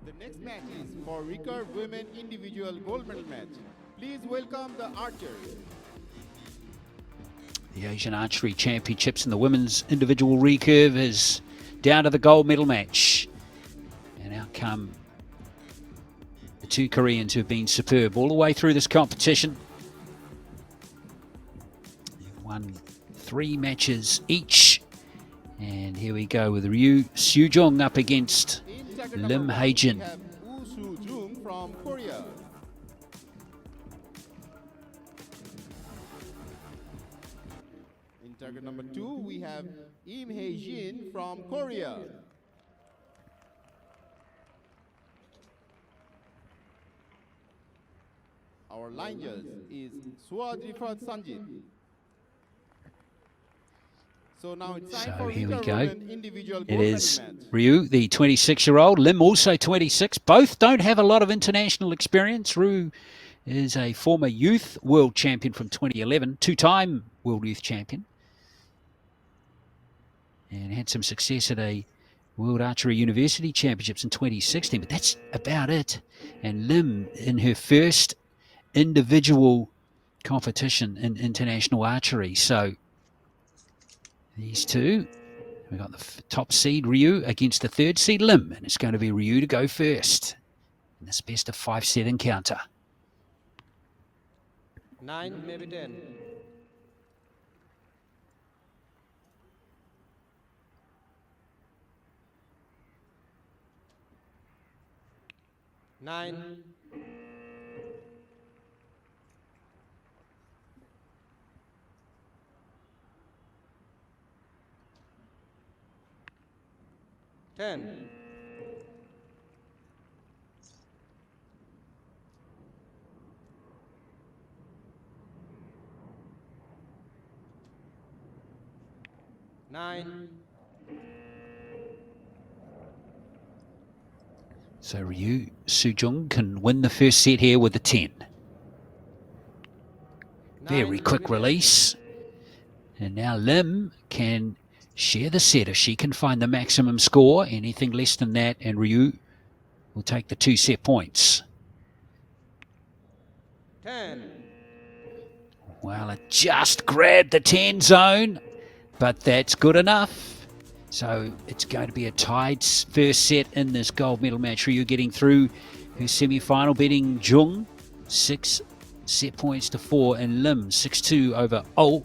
The next match is for Recurve Women Individual Gold Medal match. Please welcome the archers. The Asian Archery Championships and the women's individual recurve is down to the gold medal match. And out come the two Koreans who have been superb all the way through this competition. They've won 3 matches each. And here we go with Ryu Soo-jung up against Lim Hae-jin. Woo Soo-jung from Korea. In target number 2, we have Im Hae-jin from Korea. Our line judge is Suadrifat Sanjit. So now it's time for here we Recurve go. Women Individual It Gold is Medal match. Ryu, the 26-year-old. Lim, also 26. Both don't have a lot of international experience. Ryu is a former youth world champion from 2011, 2-time world youth champion, and had some success at a World Archery University Championships in 2016, but that's about it. And Lim, in her first individual competition in international archery. So these two, we've got the top seed Ryu against the third seed Lim, and it's going to be Ryu to go first in this best of 5 set encounter. 9, maybe 10. Nine. Ten. Nine. So Ryu Soo-jung can win the first set here with the 10. Very quick release. And now Lim can share the set if she can find the maximum score. Anything less than that, and Ryu will take the 2 set points. 10. Well, it just grabbed the 10 zone, but that's good enough. So it's going to be a tied first set in this gold medal match. Ryu getting through her semi-final, beating Jung 6 set points to 4, and Lim 6-2 over Oh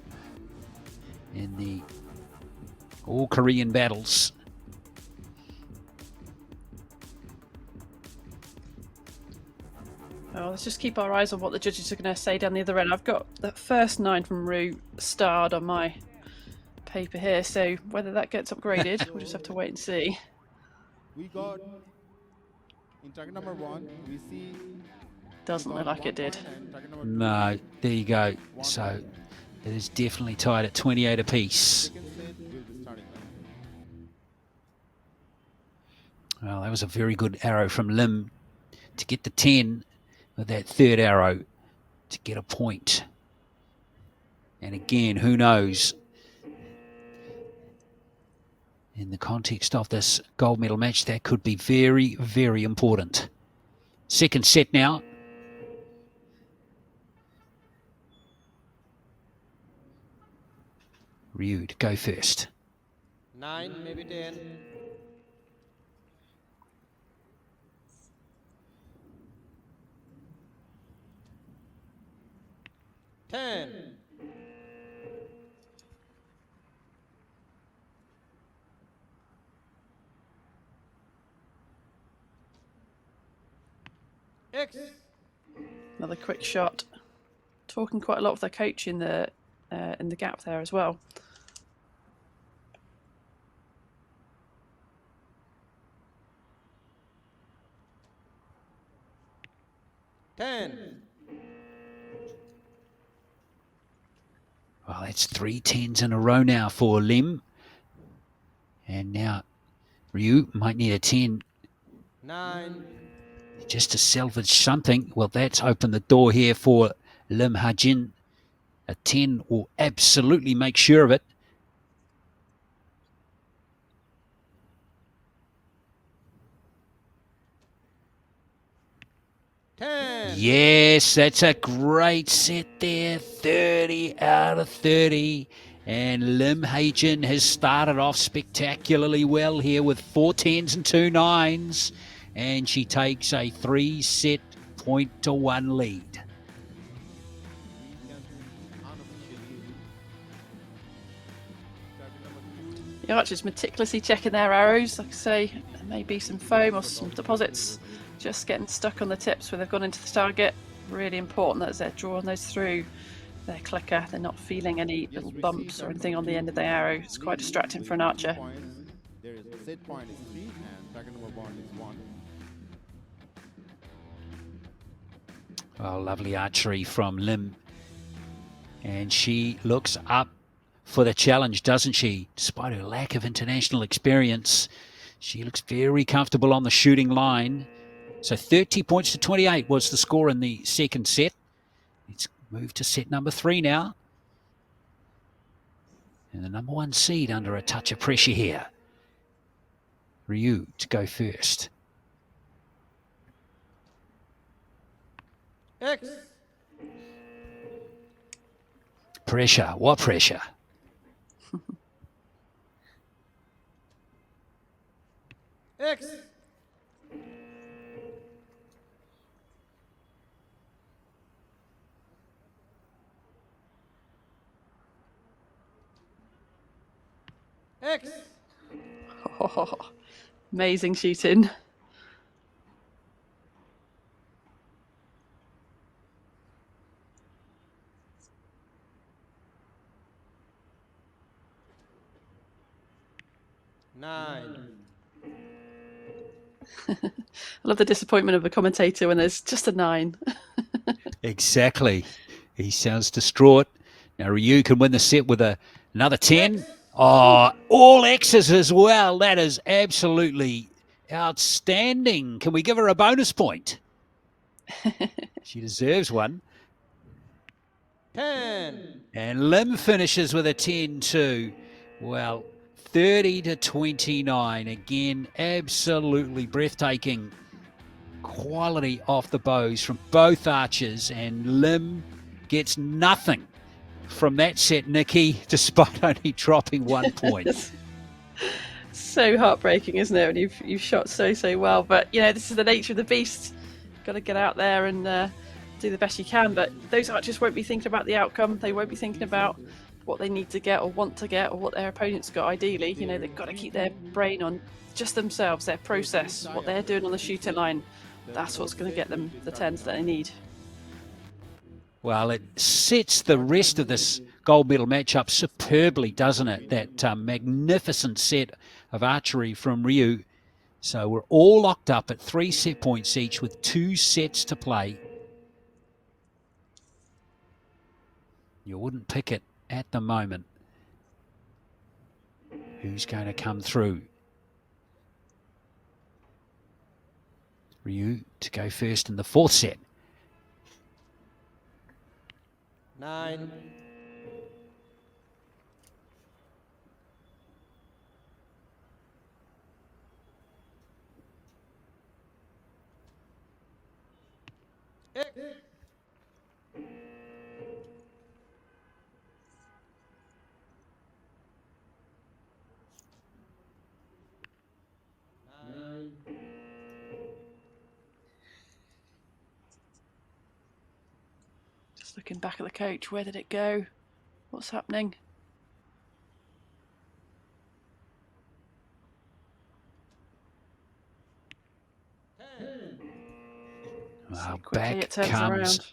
in the all-Korean battles. Well, let's just keep our eyes on what the judges are going to say down the other end. I've got the first 9 from Ryu starred on my paper here, so whether that gets upgraded, we'll just have to wait and see. We got in target number 1, we see Doesn't look like it did. No, there you go. So it is definitely tied at 28 apiece. Well, that was a very good arrow from Lim to get the 10 with that third arrow to get a point. And again, who knows? In the context of this gold medal match, that could be very, very important. Second set now. Ryu to go first. 9, maybe 10. 10. X. Another quick shot. Talking quite a lot with their coach in the gap there as well. Ten. Well, that's 3 10s in a row now for Lim. And now Ryu might need a 10 9. just to salvage something. Well, that's opened the door here for Lim Hae-jin. A 10 will absolutely make sure of it. Yes, that's a great set there. 30 out of 30. And Lim Haejin has started off spectacularly well here with 4 10s and 2 9s. And she takes a 3-set point to 1 lead. The archers meticulously checking their arrows. Like I say, there may be some foam or some deposits just getting stuck on the tips where they've gone into the target. Really important that as they're drawing those through their clicker, they're not feeling any little bumps or anything on the end of the arrow. It's quite distracting for an archer. There is set point is 3 and target number 1 is 1. Oh, lovely archery from Lim. And she looks up for the challenge, doesn't she? Despite her lack of international experience, she looks very comfortable on the shooting line. So 30 points to 28 was the score in the second set. Let's move to set number 3 now. And the number 1 seed under a touch of pressure here. Ryu to go first. X. Pressure. What pressure? X. X. Oh, amazing shooting. Nine. I love the disappointment of the commentator when there's just a 9. Exactly. He sounds distraught. Now Ryu can win the set with another 10. Oh, all X's as well. That is absolutely outstanding. Can we give her a bonus point? She deserves one. 10. And Lim finishes with a 10 too. Well, 30 to 29. Again, absolutely breathtaking quality off the bows from both archers. And Lim gets nothing from that set, Nikki, despite only dropping 1 point. So heartbreaking, isn't it? When you've shot so well, but you know this is the nature of the beast. Got to get out there and do the best you can. But those archers won't be thinking about the outcome. They won't be thinking about what they need to get or want to get or what their opponent's got. Ideally, you know, they've got to keep their brain on just themselves, their process, what they're doing on the shooting line. That's what's going to get them the 10s that they need. Well, it sets the rest of this gold medal matchup superbly, doesn't it? That magnificent set of archery from Ryu. So we're all locked up at 3 set points each with 2 sets to play. You wouldn't pick it at the moment. Who's going to come through? Ryu to go first in the 4th set. 9. X. Just looking back at the coach, where did it go? What's happening? Well, quickly back it turns comes. around.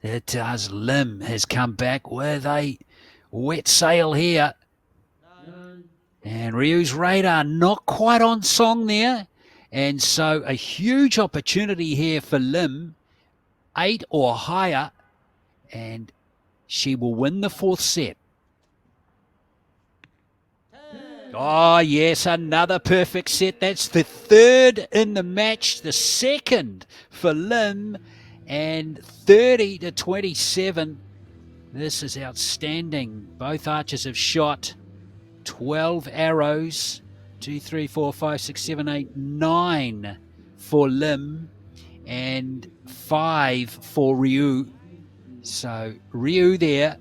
It does. Lim has come back with a wet sail here. And Ryu's radar not quite on song there. And so a huge opportunity here for Lim. 8 or higher. And she will win the 4th set. Oh, yes, another perfect set. That's the 3rd in the match, the 2nd for Lim, and 30 to 27. This is outstanding. Both archers have shot 12 arrows. 2, 3, 4, 5, 6, 7, 8, 9 for Lim. and 5 for Ryu. So Ryu there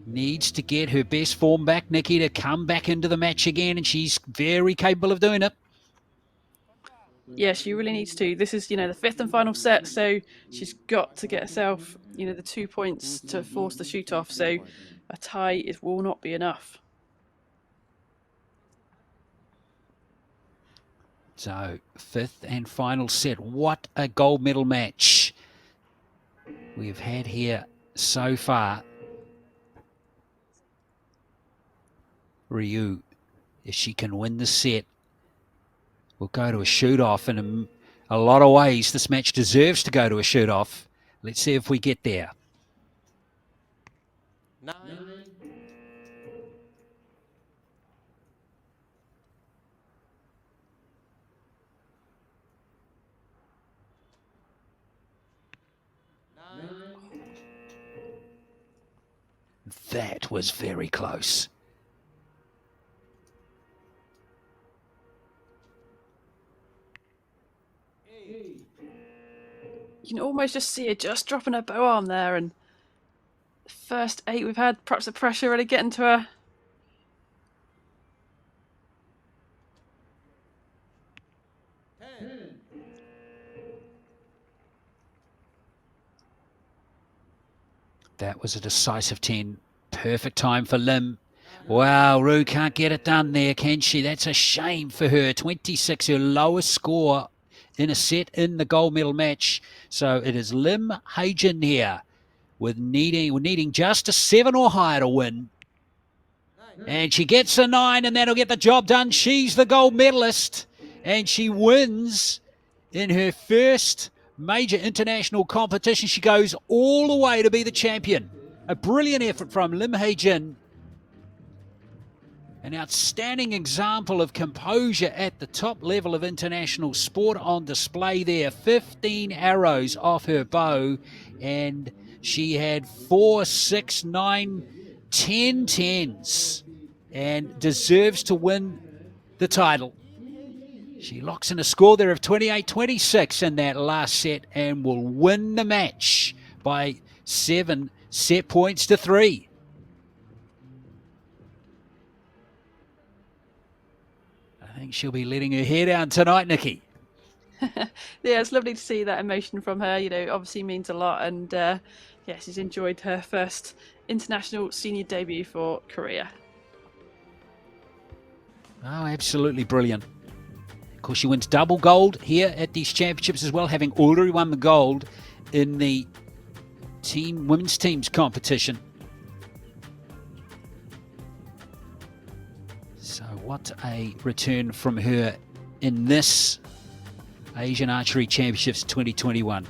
needs to get her best form back, Nikki, to come back into the match again, and she's very capable of doing it. Yeah, she really needs to. This is, the 5th and final set, so she's got to get herself, the 2 points to force the shoot off. So a tie will not be enough. So 5th and final set. What a gold medal match we've had here so far. Ryu, if she can win the set, will go to a shoot-off. And in a lot of ways, this match deserves to go to a shoot-off. Let's see if we get there. 9. That was very close. You can almost just see her just dropping her bow arm there, and the first 8 we've had, perhaps the pressure really getting to her. That was a decisive 10. Perfect time for Lim. Wow, Rue can't get it done there, can she? That's a shame for her. 26, her lowest score in a set in the gold medal match. So it is Lim Hagen here with needing just a 7 or higher to win. And she gets a 9, and that'll get the job done. She's the gold medalist, and she wins in her first major international competition. She goes all the way to be the champion. A brilliant effort from Lim Hae-jin. An outstanding example of composure at the top level of international sport on display there. 15 arrows off her bow, and she had 4, 6, 9, 10 tens, and deserves to win the title. She locks in a score there of 28-26 in that last set and will win the match by 7 set points to 3. I think she'll be letting her hair down tonight, Nikki. Yeah, it's lovely to see that emotion from her. Obviously means a lot, and she's enjoyed her first international senior debut for Korea. Oh, absolutely brilliant. Of course, she wins double gold here at these championships as well, having already won the gold in the women's teams competition. So what a return from her in this Asian Archery Championships 2021.